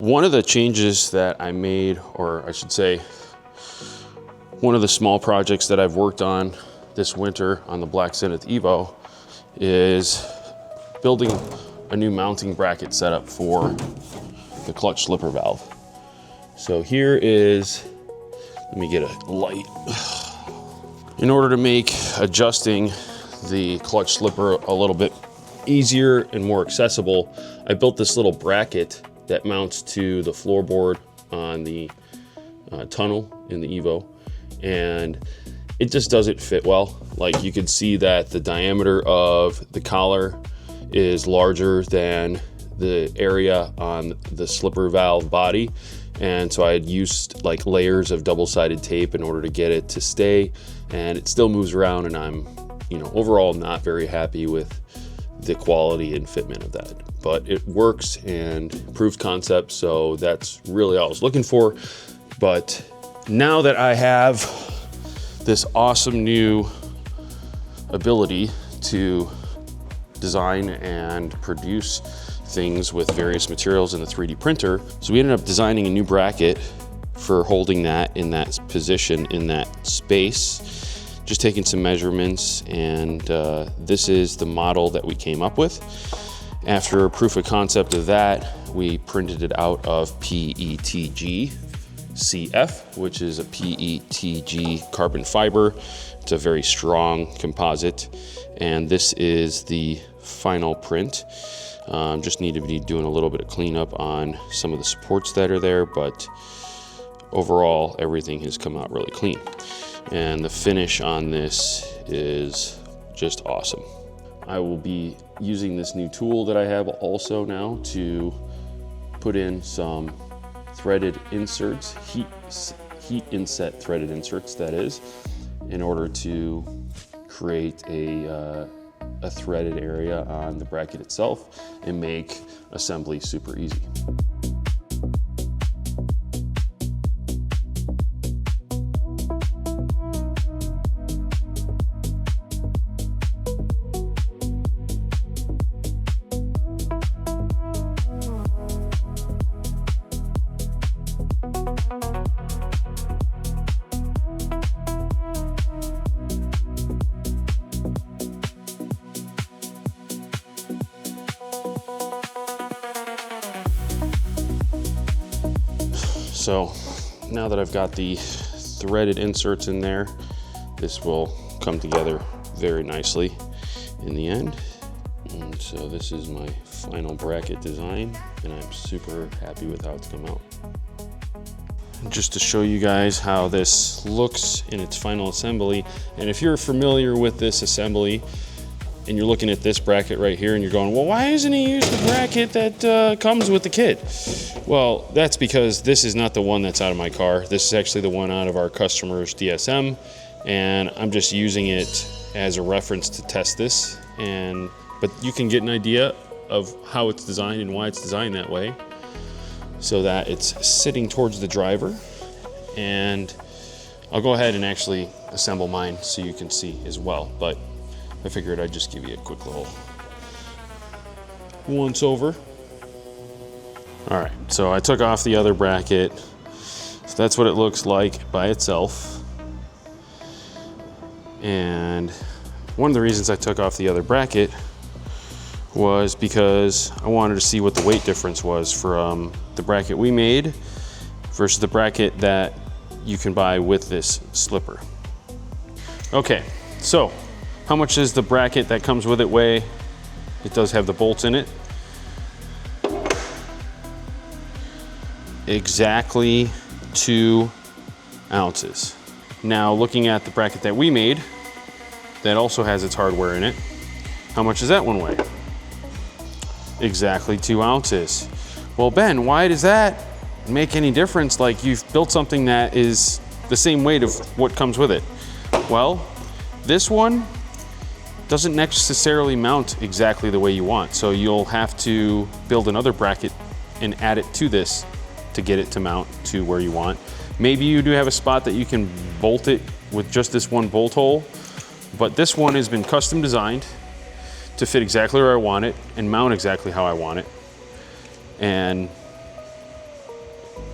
One of the changes that I made, or I should say, one of the small projects that I've worked on this winter on the Black Zenith Evo is building a new mounting bracket setup for the clutch slipper valve. So here is, let me get a light. In order to make adjusting the clutch slipper a little bit easier and more accessible, I built this little bracket that mounts to the floorboard on the tunnel in the Evo, and it just doesn't fit well. Like, you can see that the diameter of the collar is larger than the area on the slipper valve body, and so I had used like layers of double-sided tape in order to get it to stay, and it still moves around, and I'm, overall not very happy with the quality and fitment of that. But it works and proved concept, so that's really all I was looking for. But now that I have this awesome new ability to design and produce things with various materials in the 3D printer, so we ended up designing a new bracket for holding that in that position, in that space, just taking some measurements, and this is the model that we came up with. After a proof of concept of that, we printed it out of PETG CF, which is a PETG carbon fiber. It's a very strong composite, and this is the final print. Just need to be doing a little bit of cleanup on some of the supports that are there, but overall everything has come out really clean. And the finish on this is just awesome. I will be using this new tool that I have also now to put in some threaded inserts, heat inset threaded inserts, that is, in order to create a threaded area on the bracket itself and make assembly super easy. So now that I've got the threaded inserts in there, this will come together very nicely in the end. And so this is my final bracket design, and I'm super happy with how it's come out. Just to show you guys how this looks in its final assembly, and if you're familiar with this assembly and you're looking at this bracket right here and you're going, well, why isn't he using the bracket that comes with the kit? Well, that's because this is not the one that's out of my car. This is actually the one out of our customer's DSM, and I'm just using it as a reference to test this. But you can get an idea of how it's designed and why it's designed that way, so that it's sitting towards the driver. And I'll go ahead and actually assemble mine so you can see as well, but I figured I'd just give you a quick little once over. All right, so I took off the other bracket. So that's what it looks like by itself. And one of the reasons I took off the other bracket was because I wanted to see what the weight difference was from the bracket we made versus the bracket that you can buy with this slipper. Okay, so how much does the bracket that comes with it weigh? It does have the bolts in it. Exactly 2 ounces. Now, looking at the bracket that we made, that also has its hardware in it, how much does that one weigh? Exactly 2 ounces. Well, Ben, why does that make any difference? Like, you've built something that is the same weight of what comes with it. Well, this one doesn't necessarily mount exactly the way you want. So you'll have to build another bracket and add it to this to get it to mount to where you want. Maybe you do have a spot that you can bolt it with just this one bolt hole, but this one has been custom designed to fit exactly where I want it and mount exactly how I want it. And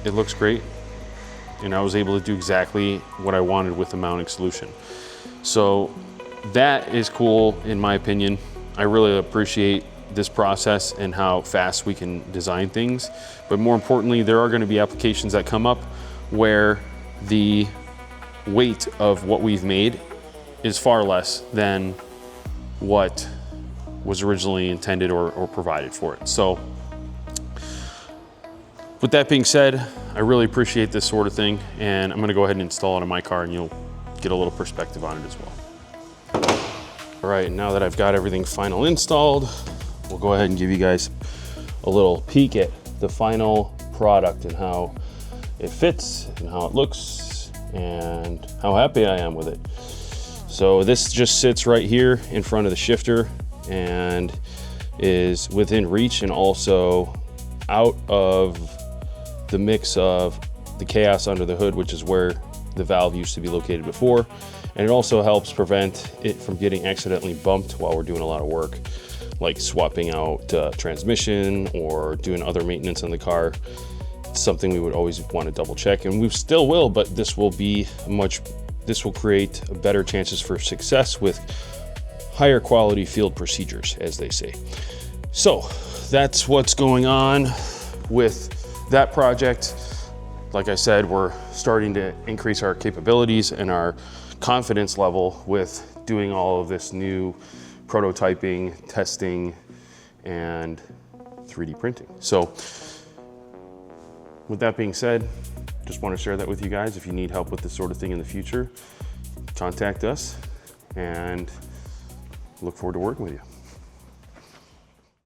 it looks great. And I was able to do exactly what I wanted with the mounting solution. So that is cool in my opinion. I really appreciate this process and how fast we can design things. But more importantly, there are going to be applications that come up where the weight of what we've made is far less than what was originally intended or provided for it. So with that being said, I really appreciate this sort of thing, and I'm gonna go ahead and install it on my car and you'll get a little perspective on it as well. All right, now that I've got everything final installed, we'll go ahead and give you guys a little peek at the final product and how it fits and how it looks and how happy I am with it. So this just sits right here in front of the shifter and is within reach and also out of the mix of the chaos under the hood, which is where the valve used to be located before. And it also helps prevent it from getting accidentally bumped while we're doing a lot of work, like swapping out transmission or doing other maintenance on the car. It's something we would always want to double check, and we still will, but this will create better chances for success with higher quality field procedures, as they say. So that's what's going on with that project. Like I said, we're starting to increase our capabilities and our confidence level with doing all of this new prototyping, testing, and 3D printing. So with that being said, just want to share that with you guys. If you need help with this sort of thing in the future, contact us, and look forward to working with you.